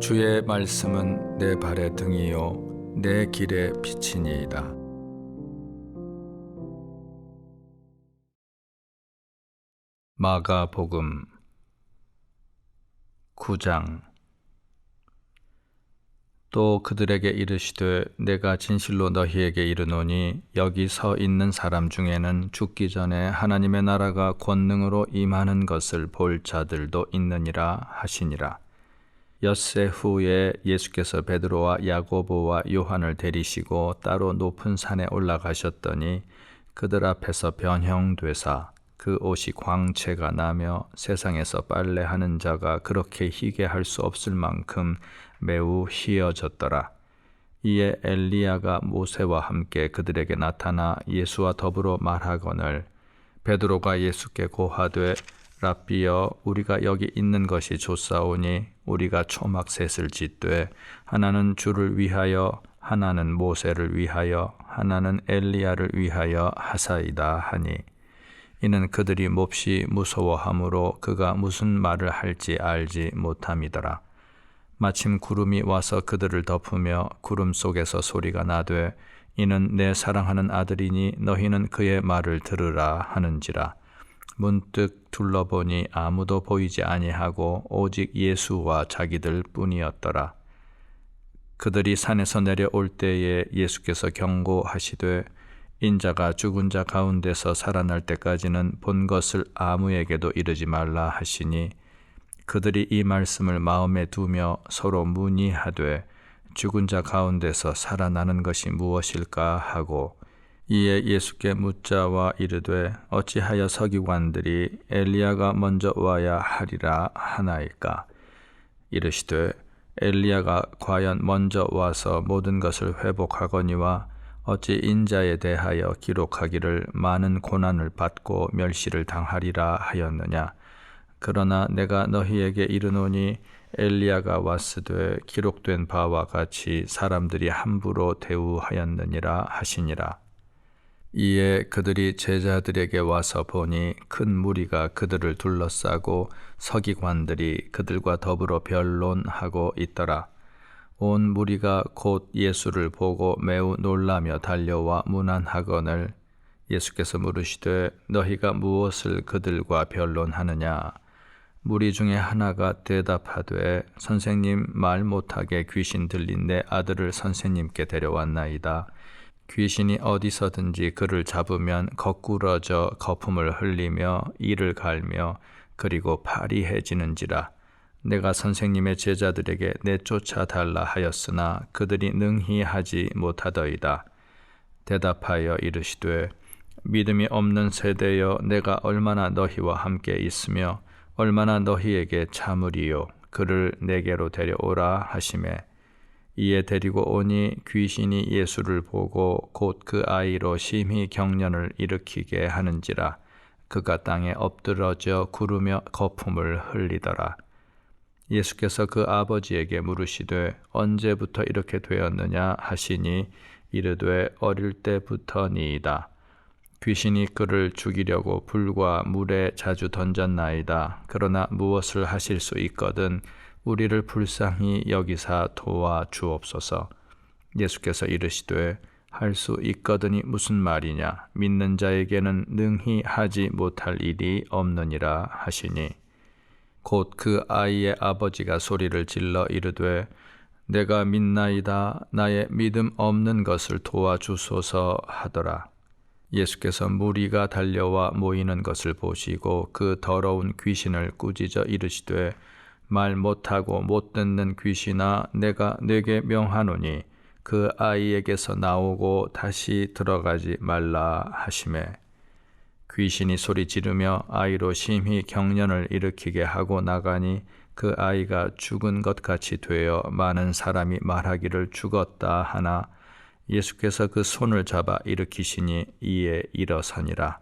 주의 말씀은 내 발의 등이요 내 길의 빛이니이다. 마가복음 9장. 또 그들에게 이르시되 내가 진실로 너희에게 이르노니 여기 서 있는 사람 중에는 죽기 전에 하나님의 나라가 권능으로 임하는 것을 볼 자들도 있느니라 하시니라. 엿새 후에 예수께서 베드로와 야고보와 요한을 데리시고 따로 높은 산에 올라가셨더니 그들 앞에서 변형되사 그 옷이 광채가 나며 세상에서 빨래하는 자가 그렇게 희게 할 수 없을 만큼 매우 희어졌더라. 이에 엘리야가 모세와 함께 그들에게 나타나 예수와 더불어 말하거늘 베드로가 예수께 고하되 랍비여 우리가 여기 있는 것이 좋사오니 우리가 초막셋을 짓되 하나는 주를 위하여 하나는 모세를 위하여 하나는 엘리야를 위하여 하사이다 하니 이는 그들이 몹시 무서워하므로 그가 무슨 말을 할지 알지 못함이더라. 마침 구름이 와서 그들을 덮으며 구름 속에서 소리가 나되 이는 내 사랑하는 아들이니 너희는 그의 말을 들으라 하는지라. 문득 둘러보니 아무도 보이지 아니하고 오직 예수와 자기들 뿐이었더라. 그들이 산에서 내려올 때에 예수께서 경고하시되 인자가 죽은 자 가운데서 살아날 때까지는 본 것을 아무에게도 이르지 말라 하시니 그들이 이 말씀을 마음에 두며 서로 문의하되 죽은 자 가운데서 살아나는 것이 무엇일까 하고 이에 예수께 묻자와 이르되 어찌하여 서기관들이 엘리야가 먼저 와야 하리라 하나이까. 이르시되 엘리야가 과연 먼저 와서 모든 것을 회복하거니와 어찌 인자에 대하여 기록하기를 많은 고난을 받고 멸시를 당하리라 하였느냐. 그러나 내가 너희에게 이르노니 엘리야가 왔으되 기록된 바와 같이 사람들이 함부로 대우하였느니라 하시니라. 이에 그들이 제자들에게 와서 보니 큰 무리가 그들을 둘러싸고 서기관들이 그들과 더불어 변론하고 있더라. 온 무리가 곧 예수를 보고 매우 놀라며 달려와 문안하거늘 예수께서 물으시되 너희가 무엇을 그들과 변론하느냐. 무리 중에 하나가 대답하되 선생님 말 못하게 귀신 들린 내 아들을 선생님께 데려왔나이다. 귀신이 어디서든지 그를 잡으면 거꾸러져 거품을 흘리며 이를 갈며 그리고 파리해지는지라. 내가 선생님의 제자들에게 내쫓아 달라 하였으나 그들이 능히 하지 못하더이다. 대답하여 이르시되 믿음이 없는 세대여 내가 얼마나 너희와 함께 있으며 얼마나 너희에게 참으리요. 그를 내게로 데려오라 하시매 이에 데리고 오니 귀신이 예수를 보고 곧 그 아이로 심히 경련을 일으키게 하는지라. 그가 땅에 엎드러져 구르며 거품을 흘리더라. 예수께서 그 아버지에게 물으시되 언제부터 이렇게 되었느냐 하시니 이르되 어릴 때부터니이다. 귀신이 그를 죽이려고 불과 물에 자주 던졌나이다. 그러나 무엇을 하실 수 있거든 우리를 불쌍히 여기사 도와 주옵소서. 예수께서 이르시되 할 수 있거든이 무슨 말이냐. 믿는 자에게는 능히 하지 못할 일이 없느니라 하시니 곧 그 아이의 아버지가 소리를 질러 이르되 내가 믿나이다. 나의 믿음 없는 것을 도와주소서 하더라. 예수께서 무리가 달려와 모이는 것을 보시고 그 더러운 귀신을 꾸짖어 이르시되 말 못하고 못 듣는 귀신아 내가 네게 명하노니 그 아이에게서 나오고 다시 들어가지 말라 하시매 귀신이 소리 지르며 아이로 심히 경련을 일으키게 하고 나가니 그 아이가 죽은 것 같이 되어 많은 사람이 말하기를 죽었다 하나 예수께서 그 손을 잡아 일으키시니 이에 일어서니라.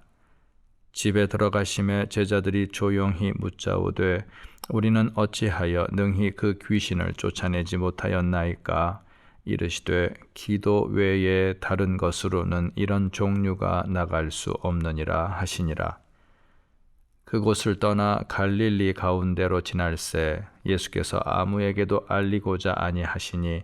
집에 들어가심에 제자들이 조용히 묻자오되 우리는 어찌하여 능히 그 귀신을 쫓아내지 못하였나이까. 이르시되 기도 외에 다른 것으로는 이런 종류가 나갈 수 없느니라 하시니라. 그곳을 떠나 갈릴리 가운데로 지날새 예수께서 아무에게도 알리고자 아니하시니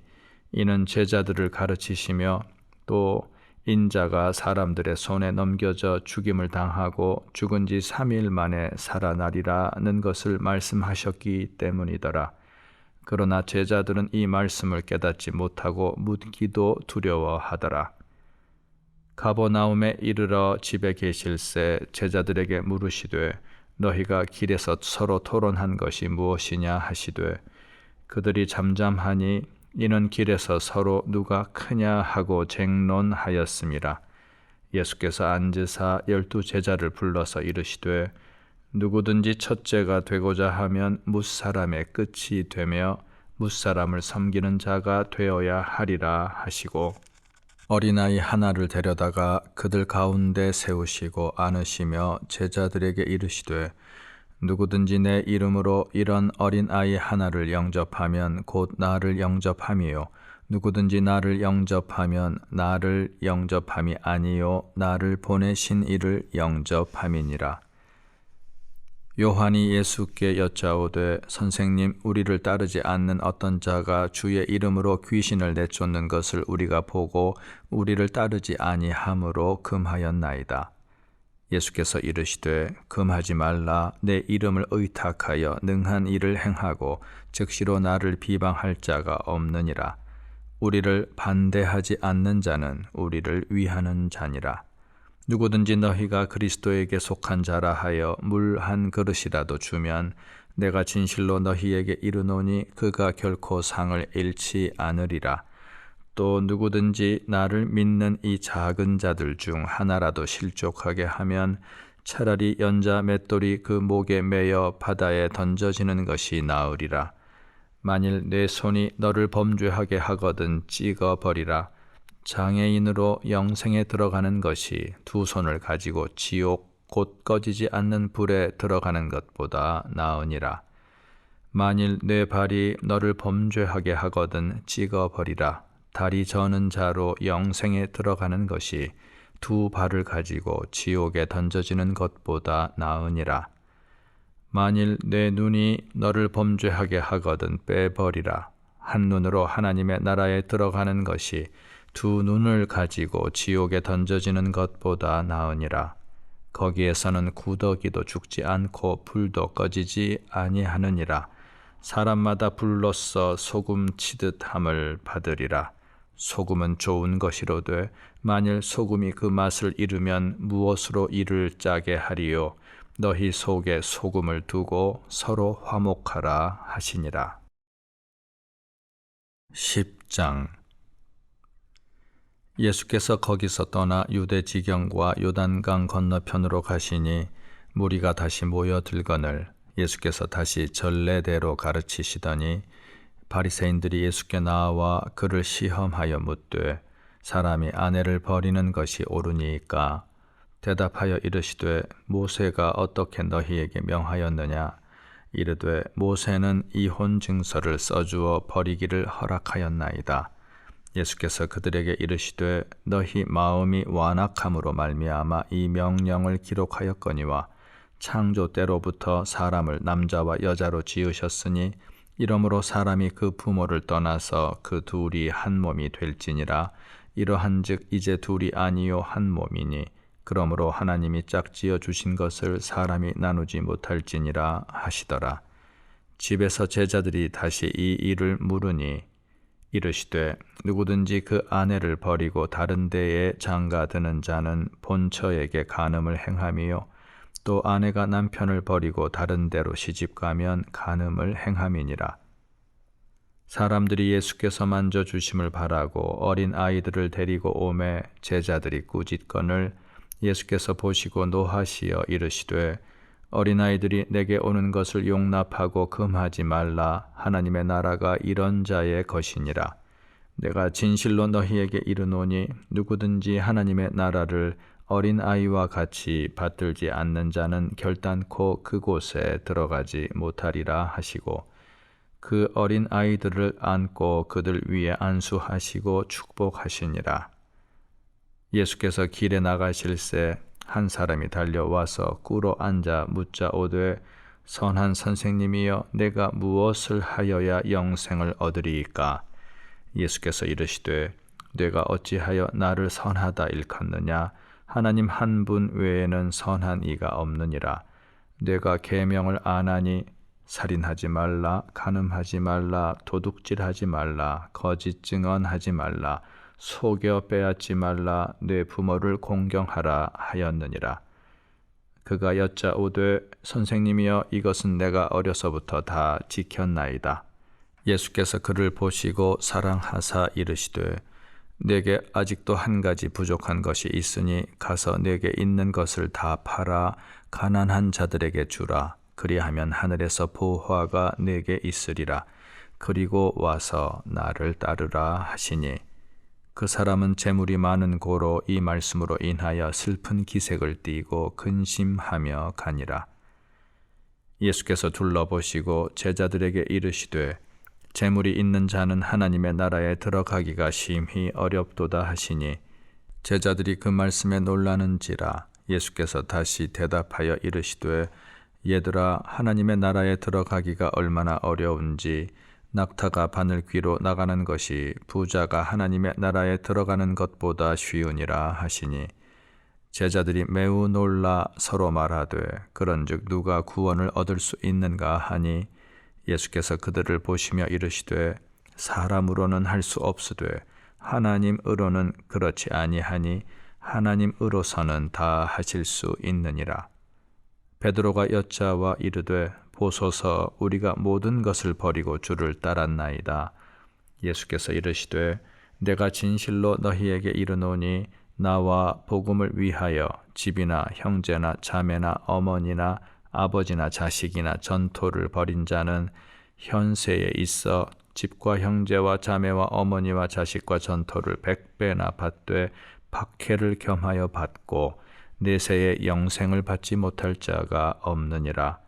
이는 제자들을 가르치시며 또 인자가 사람들의 손에 넘겨져 죽임을 당하고 죽은 지 3일 만에 살아나리라는 것을 말씀하셨기 때문이더라. 그러나 제자들은 이 말씀을 깨닫지 못하고 묻기도 두려워하더라. 가버나움에 이르러 집에 계실새 제자들에게 물으시되 너희가 길에서 서로 토론한 것이 무엇이냐 하시되 그들이 잠잠하니 이는 길에서 서로 누가 크냐 하고 쟁론하였음이라. 예수께서 앉으사 12 제자를 불러서 이르시되 누구든지 첫째가 되고자 하면 뭇사람의 끝이 되며 뭇사람을 섬기는 자가 되어야 하리라 하시고 어린아이 하나를 데려다가 그들 가운데 세우시고 안으시며 제자들에게 이르시되 누구든지 내 이름으로 이런 어린아이 하나를 영접하면 곧 나를 영접함이요 누구든지 나를 영접하면 나를 영접함이 아니요 나를 보내신 이를 영접함이니라. 요한이 예수께 여짜오되 선생님 우리를 따르지 않는 어떤 자가 주의 이름으로 귀신을 내쫓는 것을 우리가 보고 우리를 따르지 아니함으로 금하였나이다. 예수께서 이르시되 금하지 말라. 내 이름을 의탁하여 능한 일을 행하고 즉시로 나를 비방할 자가 없느니라. 우리를 반대하지 않는 자는 우리를 위하는 자니라. 누구든지 너희가 그리스도에게 속한 자라 하여 물 한 그릇이라도 주면 내가 진실로 너희에게 이르노니 그가 결코 상을 잃지 않으리라. 또 누구든지 나를 믿는 이 작은 자들 중 하나라도 실족하게 하면 차라리 연자 맷돌이 그 목에 매여 바다에 던져지는 것이 나으리라. 만일 내 손이 너를 범죄하게 하거든 찍어버리라. 장애인으로 영생에 들어가는 것이 2 손을 가지고 지옥 곧 꺼지지 않는 불에 들어가는 것보다 나으니라. 만일 내 발이 너를 범죄하게 하거든 찍어버리라. 다리 저는 자로 영생에 들어가는 것이 2 발을 가지고 지옥에 던져지는 것보다 나으니라. 만일 내 눈이 너를 범죄하게 하거든 빼버리라. 한 눈으로 하나님의 나라에 들어가는 것이 2 눈을 가지고 지옥에 던져지는 것보다 나으니라. 거기에서는 구더기도 죽지 않고 불도 꺼지지 아니하느니라. 사람마다 불로써 소금 치듯 함을 받으리라. 소금은 좋은 것이로되 만일 소금이 그 맛을 잃으면 무엇으로 이를 짜게 하리요. 너희 속에 소금을 두고 서로 화목하라 하시니라. 10장. 예수께서 거기서 떠나 유대 지경과 요단강 건너편으로 가시니 무리가 다시 모여들거늘 예수께서 다시 전례대로 가르치시더니 바리새인들이 예수께 나와 그를 시험하여 묻되 사람이 아내를 버리는 것이 옳으니까 대답하여 이르시되 모세가 어떻게 너희에게 명하였느냐. 이르되 모세는 이혼 증서를 써주어 버리기를 허락하였나이다. 예수께서 그들에게 이르시되 너희 마음이 완악함으로 말미암아 이 명령을 기록하였거니와 창조 때로부터 사람을 남자와 여자로 지으셨으니 이러므로 사람이 그 부모를 떠나서 그 둘이 한 몸이 될지니라. 이러한즉 이제 둘이 아니요 한 몸이니 그러므로 하나님이 짝지어 주신 것을 사람이 나누지 못할지니라 하시더라. 집에서 제자들이 다시 이 일을 물으니 이르시되 누구든지 그 아내를 버리고 다른 데에 장가드는 자는 본처에게 간음을 행함이요 또 아내가 남편을 버리고 다른 데로 시집가면 간음을 행함이니라. 사람들이 예수께서 만져주심을 바라고 어린 아이들을 데리고 오매 제자들이 꾸짖거늘 예수께서 보시고 노하시어 이르시되 어린아이들이 내게 오는 것을 용납하고 금하지 말라. 하나님의 나라가 이런 자의 것이니라. 내가 진실로 너희에게 이르노니 누구든지 하나님의 나라를 어린아이와 같이 받들지 않는 자는 결단코 그곳에 들어가지 못하리라 하시고 그 어린아이들을 안고 그들 위에 안수하시고 축복하시니라. 예수께서 길에 나가실새 한 사람이 달려와서 꿇어 앉아 묻자 오되 선한 선생님이여 내가 무엇을 하여야 영생을 얻으리이까? 예수께서 이르시되 내가 어찌하여 나를 선하다 일컫느냐? 하나님 한 분 외에는 선한 이가 없느니라. 내가 계명을 안하니 살인하지 말라, 간음하지 말라, 도둑질하지 말라, 거짓 증언하지 말라, 속여 빼앗지 말라, 내 부모를 공경하라 하였느니라. 그가 여짜오되 선생님이여 이것은 내가 어려서부터 다 지켰나이다. 예수께서 그를 보시고 사랑하사 이르시되 내게 아직도 한 가지 부족한 것이 있으니 가서 내게 있는 것을 다 팔아 가난한 자들에게 주라. 그리하면 하늘에서 보화가 내게 있으리라. 그리고 와서 나를 따르라 하시니 그 사람은 재물이 많은 고로 이 말씀으로 인하여 슬픈 기색을 띠고 근심하며 가니라. 예수께서 둘러보시고 제자들에게 이르시되 재물이 있는 자는 하나님의 나라에 들어가기가 심히 어렵도다 하시니 제자들이 그 말씀에 놀라는지라. 예수께서 다시 대답하여 이르시되 얘들아 하나님의 나라에 들어가기가 얼마나 어려운지 낙타가 바늘 귀로 나가는 것이 부자가 하나님의 나라에 들어가는 것보다 쉬우니라 하시니 제자들이 매우 놀라 서로 말하되 그런즉 누가 구원을 얻을 수 있는가 하니 예수께서 그들을 보시며 이르시되 사람으로는 할 수 없으되 하나님으로는 그렇지 아니하니 하나님으로서는 다 하실 수 있느니라. 베드로가 여짜와 이르되 보소서 우리가 모든 것을 버리고 주를 따랐나이다. 예수께서 이르시되 내가 진실로 너희에게 이르노니 나와 복음을 위하여 집이나 형제나 자매나 어머니나 아버지나 자식이나 전토를 벌인 자는 현세에 있어 집과 형제와 자매와 어머니와 자식과 전토를 100배나 받되 박해를 겸하여 받고 내세에 영생을 받지 못할 자가 없느니라.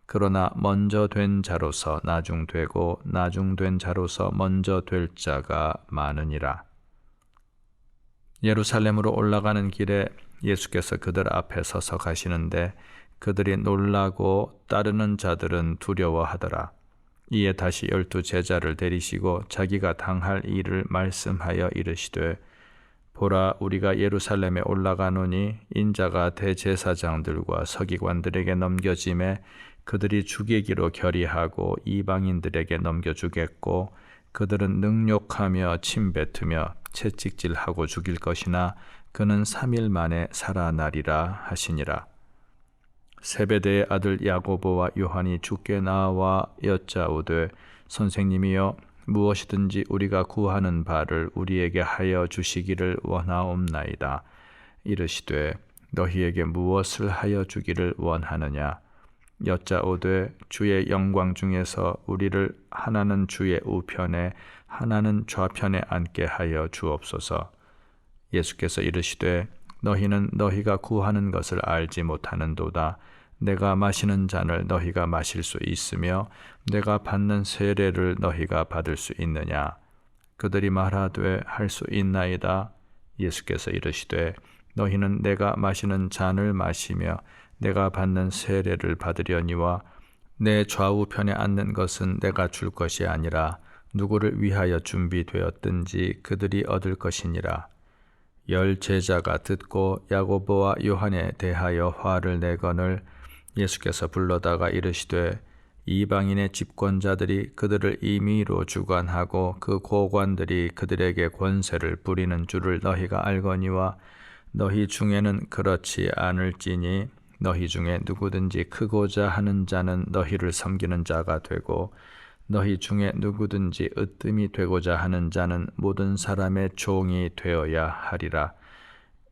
그러나 먼저 된 자로서 나중되고 나중된 자로서 먼저 될 자가 많으니라. 예루살렘으로 올라가는 길에 예수께서 그들 앞에 서서 가시는데 그들이 놀라고 따르는 자들은 두려워하더라. 이에 다시 12 제자를 데리시고 자기가 당할 일을 말씀하여 이르시되 보라 우리가 예루살렘에 올라가노니 인자가 대제사장들과 서기관들에게 넘겨짐에 그들이 죽이기로 결의하고 이방인들에게 넘겨주겠고 그들은 능욕하며 침뱉으며 채찍질하고 죽일 것이나 그는 3일 만에 살아나리라 하시니라. 세베대의 아들 야고보와 요한이 주께 나와 여짜오되 선생님이여 무엇이든지 우리가 구하는 바를 우리에게 하여 주시기를 원하옵나이다. 이르시되 너희에게 무엇을 하여 주기를 원하느냐? 여짜오되 주의 영광 중에서 우리를 하나는 주의 우편에 하나는 좌편에 앉게 하여 주옵소서. 예수께서 이르시되 너희는 너희가 구하는 것을 알지 못하는도다. 내가 마시는 잔을 너희가 마실 수 있으며 내가 받는 세례를 너희가 받을 수 있느냐? 그들이 말하되 할 수 있나이다. 예수께서 이르시되 너희는 내가 마시는 잔을 마시며 내가 받는 세례를 받으려니와 내 좌우편에 앉는 것은 내가 줄 것이 아니라 누구를 위하여 준비되었든지 그들이 얻을 것이니라. 10 제자가 듣고 야고보와 요한에 대하여 화를 내거늘 예수께서 불러다가 이르시되 이방인의 집권자들이 그들을 임의로 주관하고 그 고관들이 그들에게 권세를 부리는 줄을 너희가 알거니와 너희 중에는 그렇지 않을지니 너희 중에 누구든지 크고자 하는 자는 너희를 섬기는 자가 되고 너희 중에 누구든지 으뜸이 되고자 하는 자는 모든 사람의 종이 되어야 하리라.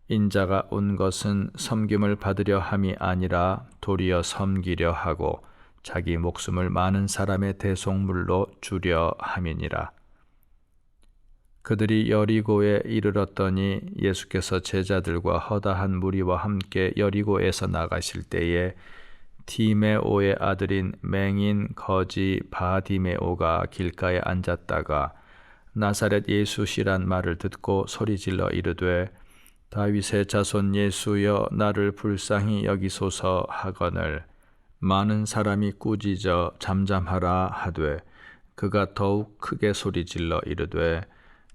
인자가 온 것은 섬김을 받으려 함이 아니라 도리어 섬기려 하고 자기 목숨을 많은 사람의 대속물로 주려 함이니라. 그들이 여리고에 이르렀더니 예수께서 제자들과 허다한 무리와 함께 여리고에서 나가실 때에 디메오의 아들인 맹인 거지 바디메오가 길가에 앉았다가 나사렛 예수시란 말을 듣고 소리질러 이르되 다윗의 자손 예수여 나를 불쌍히 여기소서 하거늘 많은 사람이 꾸짖어 잠잠하라 하되 그가 더욱 크게 소리질러 이르되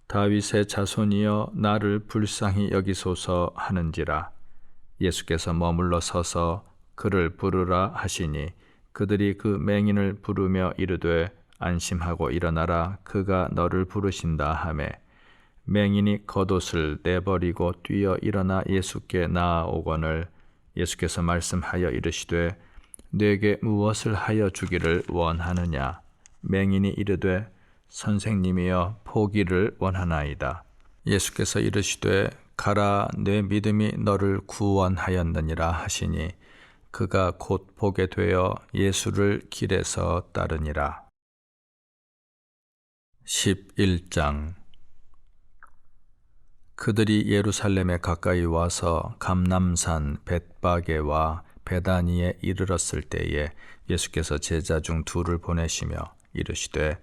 다윗의 자손이여 나를 불쌍히 여기소서 하는지라. 예수께서 머물러 서서 그를 부르라 하시니 그들이 그 맹인을 부르며 이르되 안심하고 일어나라 그가 너를 부르신다 하매 맹인이 겉옷을 내버리고 뛰어 일어나 예수께 나아오거늘 예수께서 말씀하여 이르시되 네게 무엇을 하여 주기를 원하느냐. 맹인이 이르되 선생님이여 보기를 원하나이다. 예수께서 이르시되 가라 내 믿음이 너를 구원하였느니라 하시니 그가 곧 보게 되어 예수를 길에서 따르니라. 11장. 그들이 예루살렘에 가까이 와서 감람산 벳바게와 베다니에 이르렀을 때에 예수께서 제자 중 둘을 보내시며 이르시되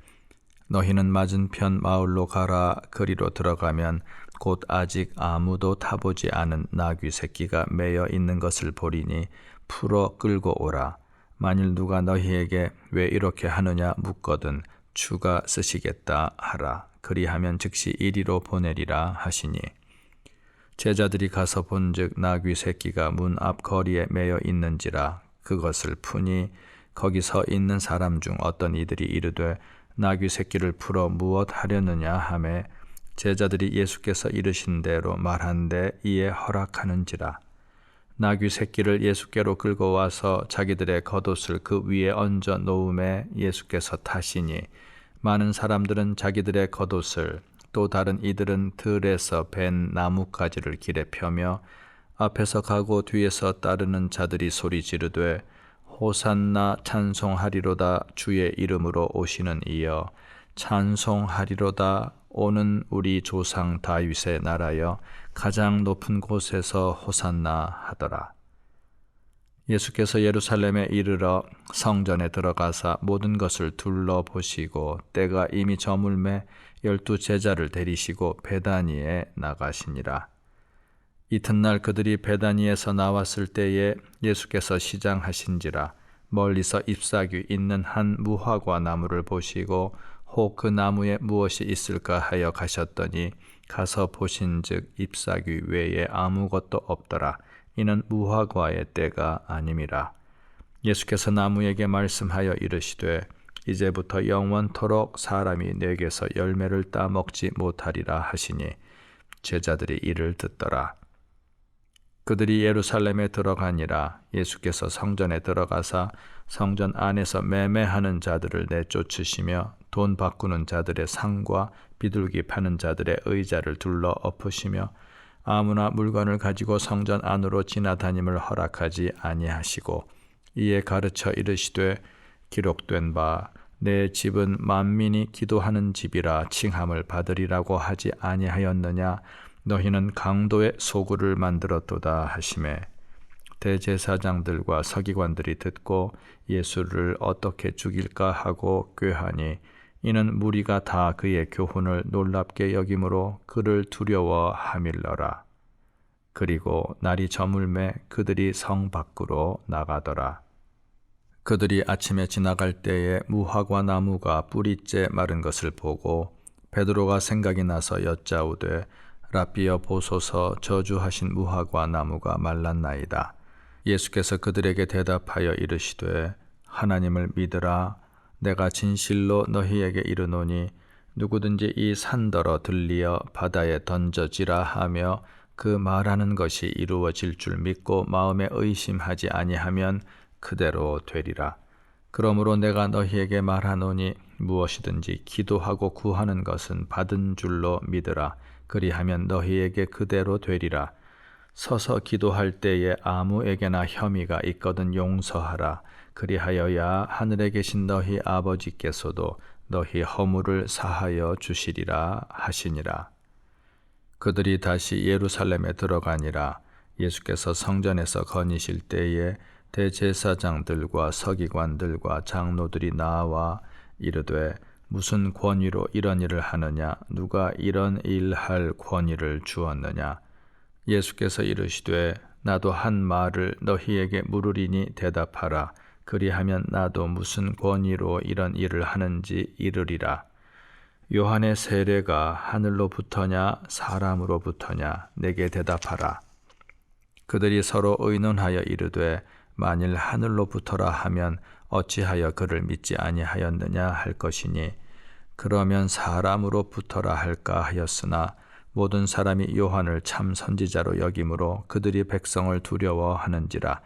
너희는 맞은편 마을로 가라. 그리로 들어가면 곧 아직 아무도 타보지 않은 나귀 새끼가 매여 있는 것을 보리니 풀어 끌고 오라. 만일 누가 너희에게 왜 이렇게 하느냐 묻거든 주가 쓰시겠다 하라. 그리하면 즉시 이리로 보내리라 하시니 제자들이 가서 본즉 나귀 새끼가 문 앞 거리에 매여 있는지라. 그것을 푸니 거기 서 있는 사람 중 어떤 이들이 이르되 나귀 새끼를 풀어 무엇 하려느냐 하매 제자들이 예수께서 이르신 대로 말한데 이에 허락하는지라. 나귀 새끼를 예수께로 끌고 와서 자기들의 겉옷을 그 위에 얹어 놓음에 예수께서 타시니 많은 사람들은 자기들의 겉옷을 또 다른 이들은 들에서 벤 나뭇가지를 길에 펴며 앞에서 가고 뒤에서 따르는 자들이 소리 지르되 호산나 찬송하리로다 주의 이름으로 오시는 이여 찬송하리로다 오는 우리 조상 다윗의 나라여 가장 높은 곳에서 호산나 하더라. 예수께서 예루살렘에 이르러 성전에 들어가사 모든 것을 둘러보시고 때가 이미 저물매 12 제자를 데리시고 베다니에 나가시니라. 이튿날 그들이 베다니에서 나왔을 때에 예수께서 시장하신지라. 멀리서 잎사귀 있는 한 무화과 나무를 보시고 혹 그 나무에 무엇이 있을까 하여 가셨더니 가서 보신즉 잎사귀 외에 아무것도 없더라. 이는 무화과의 때가 아님이라. 예수께서 나무에게 말씀하여 이르시되 이제부터 영원토록 사람이 내게서 열매를 따 먹지 못하리라 하시니 제자들이 이를 듣더라. 그들이 예루살렘에 들어가니라. 예수께서 성전에 들어가사 성전 안에서 매매하는 자들을 내쫓으시며 돈 바꾸는 자들의 상과 비둘기 파는 자들의 의자를 둘러 엎으시며 아무나 물건을 가지고 성전 안으로 지나다님을 허락하지 아니하시고 이에 가르쳐 이르시되 기록된 바 내 집은 만민이 기도하는 집이라 칭함을 받으리라고 하지 아니하였느냐. 너희는 강도의 소굴을 만들었도다 하시매 대제사장들과 서기관들이 듣고 예수를 어떻게 죽일까 하고 꾀하니 이는 무리가 다 그의 교훈을 놀랍게 여김으로 그를 두려워하밀러라. 그리고 날이 저물매 그들이 성 밖으로 나가더라. 그들이 아침에 지나갈 때에 무화과 나무가 뿌리째 마른 것을 보고 베드로가 생각이 나서 여짜오되 랍비여 보소서 저주하신 무화과 나무가 말랐나이다. 예수께서 그들에게 대답하여 이르시되 하나님을 믿으라. 내가 진실로 너희에게 이르노니 누구든지 이 산더러 들리어 바다에 던져지라 하며 그 말하는 것이 이루어질 줄 믿고 마음에 의심하지 아니하면 그대로 되리라. 그러므로 내가 너희에게 말하노니 무엇이든지 기도하고 구하는 것은 받은 줄로 믿으라. 그리하면 너희에게 그대로 되리라. 서서 기도할 때에 아무에게나 혐의가 있거든 용서하라. 그리하여야 하늘에 계신 너희 아버지께서도 너희 허물을 사하여 주시리라 하시니라. 그들이 다시 예루살렘에 들어가니라. 예수께서 성전에서 거니실 때에 대제사장들과 서기관들과 장로들이 나와 이르되 무슨 권위로 이런 일을 하느냐? 누가 이런 일할 권위를 주었느냐? 예수께서 이르시되 나도 한 말을 너희에게 물으리니 대답하라. 그리하면 나도 무슨 권위로 이런 일을 하는지 이르리라. 요한의 세례가 하늘로부터냐 사람으로부터냐 내게 대답하라. 그들이 서로 의논하여 이르되 만일 하늘로부터라 하면 어찌하여 그를 믿지 아니하였느냐 할 것이니 그러면 사람으로부터라 할까 하였으나 모든 사람이 요한을 참 선지자로 여김으로 그들이 백성을 두려워하는지라.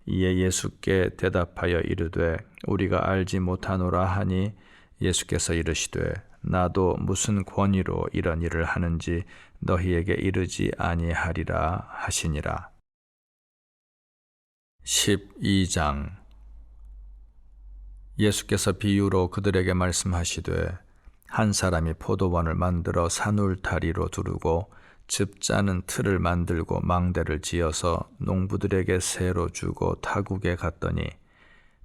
이에 예수께 대답하여 이르되 우리가 알지 못하노라 하니 예수께서 이르시되 나도 무슨 권위로 이런 일을 하는지 너희에게 이르지 아니하리라 하시니라. 12장. 예수께서 비유로 그들에게 말씀하시되 한 사람이 포도원을 만들어 산울타리로 두르고 즙 짜는 틀을 만들고 망대를 지어서 농부들에게 세로 주고 타국에 갔더니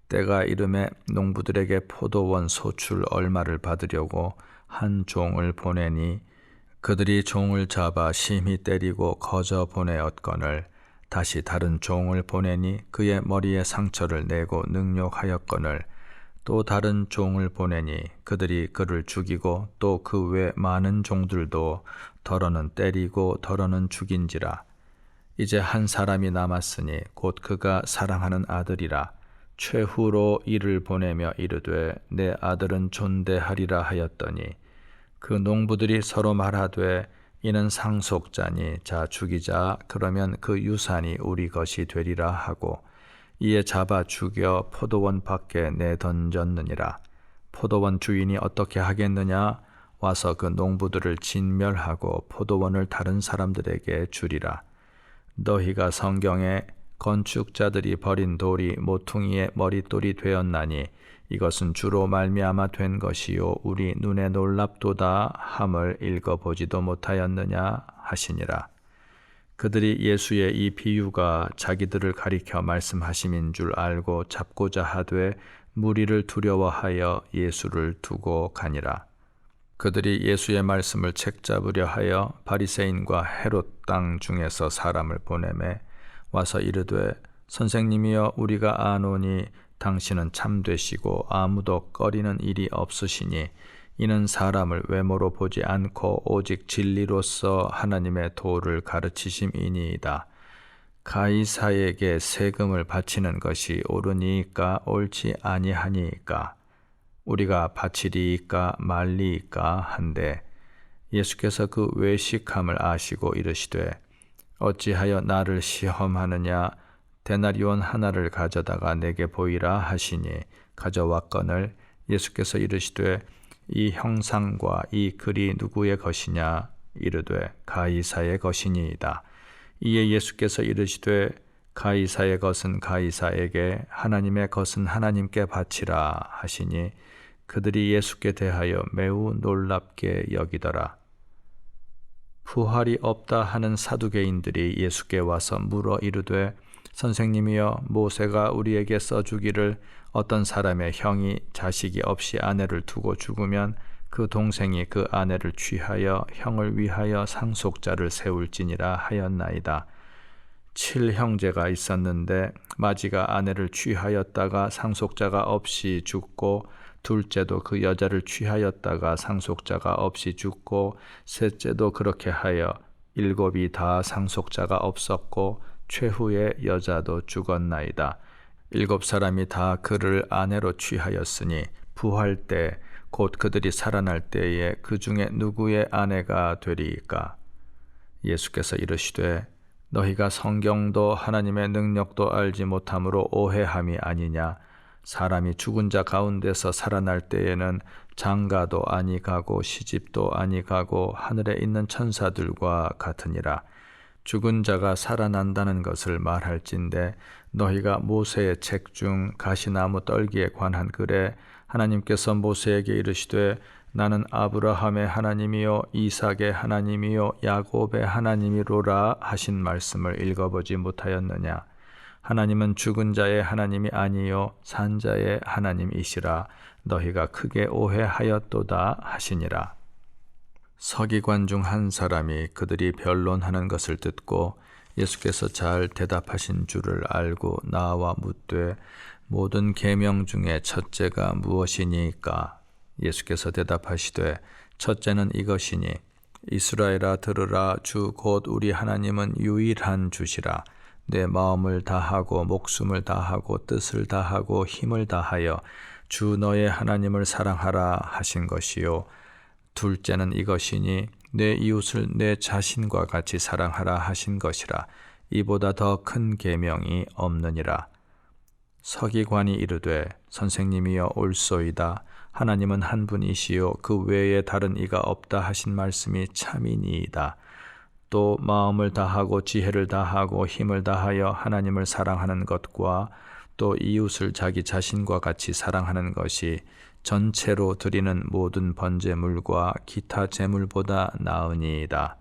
때가 이름에 농부들에게 포도원 소출 얼마를 받으려고 한 종을 보내니 그들이 종을 잡아 심히 때리고 거저 보내었거늘 다시 다른 종을 보내니 그의 머리에 상처를 내고 능욕하였거늘 또 다른 종을 보내니 그들이 그를 죽이고 또 그 외 많은 종들도 더러는 때리고 더러는 죽인지라. 이제 한 사람이 남았으니 곧 그가 사랑하는 아들이라. 최후로 이를 보내며 이르되 내 아들은 존대하리라 하였더니 그 농부들이 서로 말하되 이는 상속자니 자 죽이자. 그러면 그 유산이 우리 것이 되리라 하고 이에 잡아 죽여 포도원 밖에 내던졌느니라. 포도원 주인이 어떻게 하겠느냐? 와서 그 농부들을 진멸하고 포도원을 다른 사람들에게 주리라. 너희가 성경에 건축자들이 버린 돌이 모퉁이의 머릿돌이 되었나니 이것은 주로 말미암아 된 것이요 우리 눈에 놀랍도다 함을 읽어보지도 못하였느냐 하시니라. 그들이 예수의 이 비유가 자기들을 가리켜 말씀하심인 줄 알고 잡고자 하되 무리를 두려워하여 예수를 두고 가니라. 그들이 예수의 말씀을 책잡으려 하여 바리새인과 헤롯 땅 중에서 사람을 보내매 와서 이르되 선생님이여 우리가 아노니 당신은 참되시고 아무도 꺼리는 일이 없으시니 이는 사람을 외모로 보지 않고 오직 진리로서 하나님의 도를 가르치심이니이다. 가이사에게 세금을 바치는 것이 옳으니까 옳지 아니하니까 우리가 바치리이까 말리이까 한데 예수께서 그 외식함을 아시고 이르시되 어찌하여 나를 시험하느냐 데나리온 하나를 가져다가 내게 보이라 하시니 가져왔거늘 예수께서 이르시되 이 형상과 이 글이 누구의 것이냐 이르되 가이사의 것이니이다. 이에 예수께서 이르시되 가이사의 것은 가이사에게 하나님의 것은 하나님께 바치라 하시니 그들이 예수께 대하여 매우 놀랍게 여기더라. 부활이 없다 하는 사두개인들이 예수께 와서 물어 이르되 선생님이여 모세가 우리에게 써주기를 어떤 사람의 형이 자식이 없이 아내를 두고 죽으면 그 동생이 그 아내를 취하여 형을 위하여 상속자를 세울지니라 하였나이다. 7형제가 있었는데 마지가 아내를 취하였다가 상속자가 없이 죽고 둘째도 그 여자를 취하였다가 상속자가 없이 죽고 셋째도 그렇게 하여 7이 다 상속자가 없었고 최후의 여자도 죽었나이다. 7사람이 다 그를 아내로 취하였으니 부활 때 곧 그들이 살아날 때에 그 중에 누구의 아내가 되리이까? 예수께서 이르시되 너희가 성경도 하나님의 능력도 알지 못함으로 오해함이 아니냐. 사람이 죽은 자 가운데서 살아날 때에는 장가도 아니 가고 시집도 아니 가고 하늘에 있는 천사들과 같으니라. 죽은 자가 살아난다는 것을 말할진대 너희가 모세의 책 중 가시나무 떨기에 관한 글에 하나님께서 모세에게 이르시되 나는 아브라함의 하나님이요 이삭의 하나님이요 야곱의 하나님이로라 하신 말씀을 읽어보지 못하였느냐. 하나님은 죽은 자의 하나님이 아니요 산 자의 하나님이시라. 너희가 크게 오해하였도다 하시니라. 서기관 중 한 사람이 그들이 변론하는 것을 듣고 예수께서 잘 대답하신 줄을 알고 나와 묻되 모든 계명 중에 첫째가 무엇이니까? 예수께서 대답하시되 첫째는 이것이니 이스라엘아 들으라 주 곧 우리 하나님은 유일한 주시라. 내 마음을 다하고 목숨을 다하고 뜻을 다하고 힘을 다하여 주 너의 하나님을 사랑하라 하신 것이요. 둘째는 이것이니 내 이웃을 내 자신과 같이 사랑하라 하신 것이라. 이보다 더 큰 계명이 없느니라. 서기관이 이르되 선생님이여 옳소이다. 하나님은 한 분이시요 그 외에 다른 이가 없다 하신 말씀이 참이니이다. 또 마음을 다하고 지혜를 다하고 힘을 다하여 하나님을 사랑하는 것과 또 이웃을 자기 자신과 같이 사랑하는 것이 전체로 드리는 모든 번제물과 기타 제물보다 나으니이다.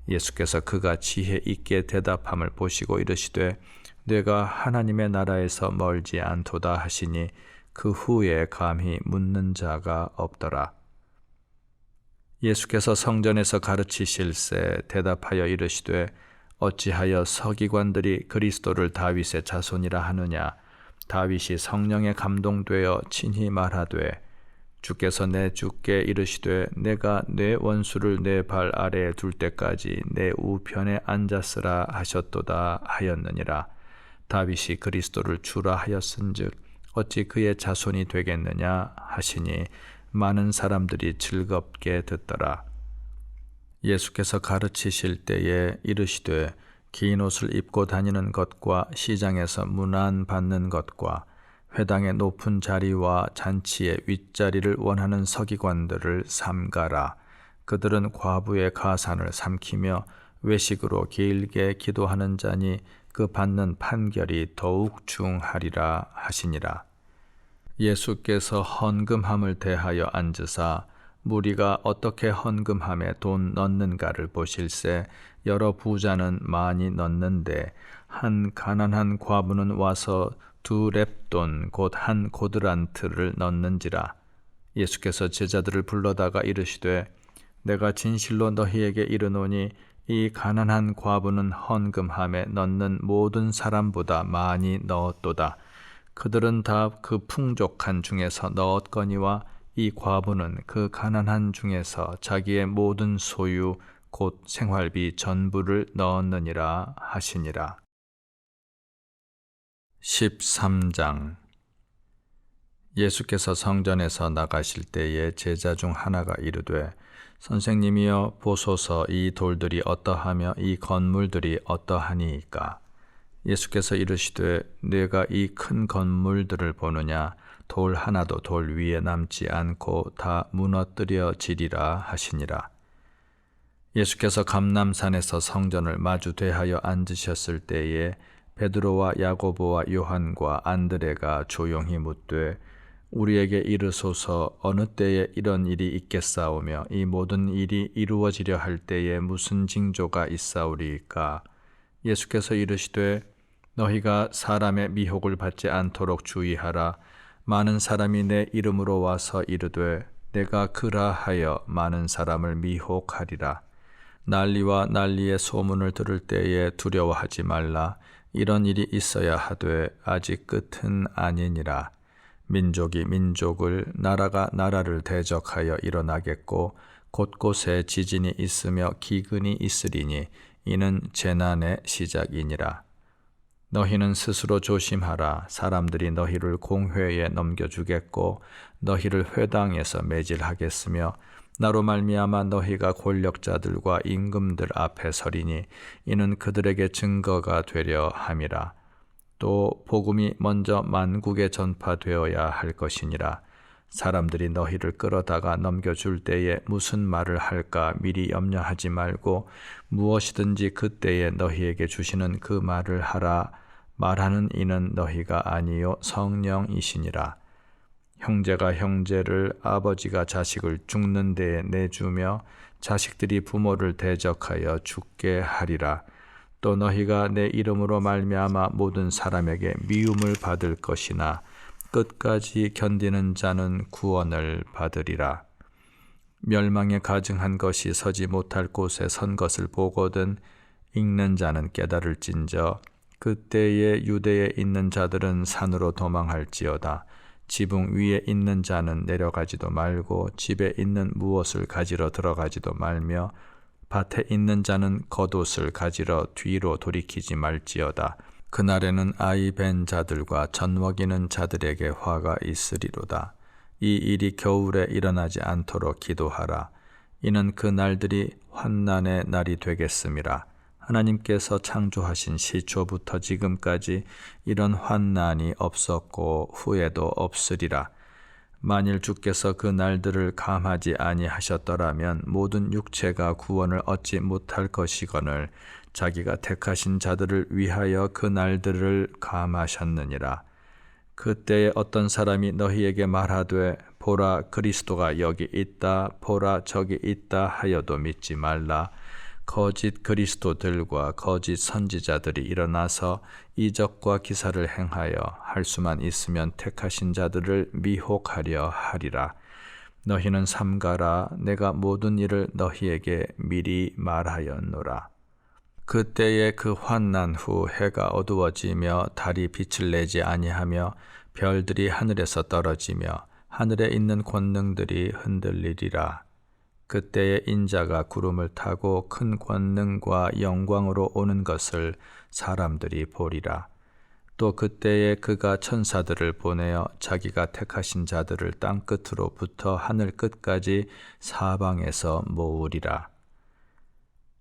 예수께서 그가 지혜 있게 대답함을 보시고 이르시되 내가 하나님의 나라에서 멀지 않도다 하시니 그 후에 감히 묻는 자가 없더라. 예수께서 성전에서 가르치실새 대답하여 이르시되 어찌하여 서기관들이 그리스도를 다윗의 자손이라 하느냐. 다윗이 성령에 감동되어 친히 말하되 주께서 내 주께 이르시되 내가 내 원수를 내 발 아래에 둘 때까지 내 우편에 앉았으라 하셨도다 하였느니라. 다윗이 그리스도를 주라 하였은즉 어찌 그의 자손이 되겠느냐 하시니 많은 사람들이 즐겁게 듣더라. 예수께서 가르치실 때에 이르시되 긴 옷을 입고 다니는 것과 시장에서 문안 받는 것과 회당의 높은 자리와 잔치의 윗자리를 원하는 서기관들을 삼가라. 그들은 과부의 가산을 삼키며 외식으로 길게 기도하는 자니 그 받는 판결이 더욱 중하리라 하시니라. 예수께서 헌금함을 대하여 앉으사 무리가 어떻게 헌금함에 돈 넣는가를 보실새 여러 부자는 많이 넣는데 한 가난한 과부는 와서 2렙돈 곧 한 고드란트를 넣는지라. 예수께서 제자들을 불러다가 이르시되 내가 진실로 너희에게 이르노니 이 가난한 과부는 헌금함에 넣는 모든 사람보다 많이 넣었도다. 그들은 다 그 풍족한 중에서 넣었거니와 이 과부는 그 가난한 중에서 자기의 모든 소유 곧 생활비 전부를 넣었느니라 하시니라. 13장. 예수께서 성전에서 나가실 때에 제자 중 하나가 이르되 선생님이여 보소서 이 돌들이 어떠하며 이 건물들이 어떠하니이까. 예수께서 이르시되 네가 이 큰 건물들을 보느냐. 돌 하나도 돌 위에 남지 않고 다 무너뜨려지리라 하시니라. 예수께서 감람산에서 성전을 마주 대하여 앉으셨을 때에 베드로와 야고보와 요한과 안드레가 조용히 묻되 우리에게 이르소서 어느 때에 이런 일이 있겠사오며 이 모든 일이 이루어지려 할 때에 무슨 징조가 있사오리이까. 예수께서 이르시되 너희가 사람의 미혹을 받지 않도록 주의하라. 많은 사람이 내 이름으로 와서 이르되 내가 그라 하여 많은 사람을 미혹하리라. 난리와 난리의 소문을 들을 때에 두려워하지 말라. 이런 일이 있어야 하되 아직 끝은 아니니라. 민족이 민족을 나라가 나라를 대적하여 일어나겠고 곳곳에 지진이 있으며 기근이 있으리니 이는 재난의 시작이니라. 너희는 스스로 조심하라. 사람들이 너희를 공회에 넘겨주겠고 너희를 회당에서 매질하겠으며 나로 말미암아 너희가 권력자들과 임금들 앞에 서리니 이는 그들에게 증거가 되려 함이라. 또 복음이 먼저 만국에 전파되어야 할 것이니라. 사람들이 너희를 끌어다가 넘겨줄 때에 무슨 말을 할까 미리 염려하지 말고 무엇이든지 그때에 너희에게 주시는 그 말을 하라. 말하는 이는 너희가 아니요 성령이시니라. 형제가 형제를 아버지가 자식을 죽는 데에 내주며 자식들이 부모를 대적하여 죽게 하리라. 또 너희가 내 이름으로 말미암아 모든 사람에게 미움을 받을 것이나 끝까지 견디는 자는 구원을 받으리라. 멸망에 가증한 것이 서지 못할 곳에 선 것을 보거든 읽는 자는 깨달을진저 그때에 유대에 있는 자들은 산으로 도망할지어다. 지붕 위에 있는 자는 내려가지도 말고 집에 있는 무엇을 가지러 들어가지도 말며 밭에 있는 자는 겉옷을 가지러 뒤로 돌이키지 말지어다. 그날에는 아이 벤 자들과 젖 먹이는 자들에게 화가 있으리로다. 이 일이 겨울에 일어나지 않도록 기도하라. 이는 그 날들이 환난의 날이 되겠음이라. 하나님께서 창조하신 시초부터 지금까지 이런 환난이 없었고 후에도 없으리라. 만일 주께서 그 날들을 감하지 아니하셨더라면 모든 육체가 구원을 얻지 못할 것이거늘 자기가 택하신 자들을 위하여 그 날들을 감하셨느니라. 그때에 어떤 사람이 너희에게 말하되 보라 그리스도가 여기 있다 보라 저기 있다 하여도 믿지 말라. 거짓 그리스도들과 거짓 선지자들이 일어나서 이적과 기사를 행하여 할 수만 있으면 택하신 자들을 미혹하려 하리라. 너희는 삼가라. 내가 모든 일을 너희에게 미리 말하였노라. 그때에 그 환난 후 해가 어두워지며 달이 빛을 내지 아니하며 별들이 하늘에서 떨어지며 하늘에 있는 권능들이 흔들리리라. 그때에 인자가 구름을 타고 큰 권능과 영광으로 오는 것을 사람들이 보리라. 또 그때에 그가 천사들을 보내어 자기가 택하신 자들을 땅 끝으로부터 하늘 끝까지 사방에서 모으리라.